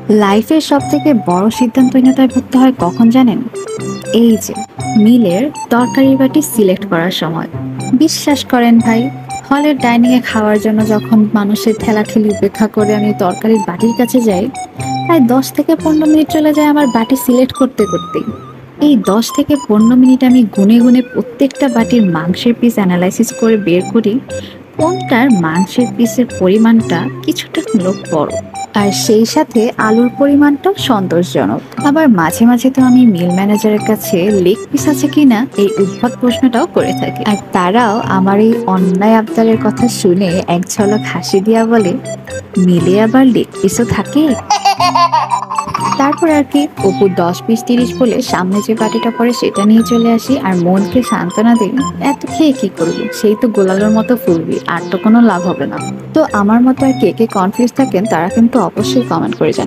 লাইফের সবথেকে বড় সিদ্ধান্তহীনতায় ভুগতে হয় কখন জানেন? এই যে মিলের তরকারির বাটি সিলেক্ট করার সময়। বিশ্বাস করেন ভাই, হলের ডাইনিং এ খাওয়ার জন্য যখন মানুষের ঠেলাঠেলি উপেক্ষা করে আমি তরকারির বাটির কাছে যাই, প্রায় 10 থেকে 15 মিনিট চলে যায় আমার বাটি সিলেক্ট করতে করতেই। এই 10 থেকে 15 মিনিট আমি গুনে গুনে প্রত্যেকটা বাটির মাংসের পিস অ্যানালাইসিস করে বের করি কোনটার মাংসের পিসের পরিমাণটা কিছুটা হলেও বড়, আর সেই সাথে আলুর পরিমাণটাও সন্তোষজনক। আবার মাঝে মাঝে তো আমি মিল ম্যানেজারের কাছে লেগ পিস আছে কিনা এই উদ্ভট প্রশ্নটাও করে থাকি, আর তারাও আমার এই অন্যায় আবদারের কথা শুনে এক ঝলক হাসি দিয়া বলে, মিলে আবার লেগ পিসও থাকে। তারপর আর কি অপু 10 20 30 বলে সামনে যে বাটিটা পড়ে সেটা নিয়ে চলে আসি, আর মনকে সান্ত্বনা দিই, এত খেয়ে কি করবি, সেই তো গোলালোর মতো ফুলবি, আর তো কোনো লাভ হবে না। তো আমার মতো আর কে কে কনফিউজ থাকেন তারা কিন্তু অবশ্যই কমেন্ট করে জানাবেন।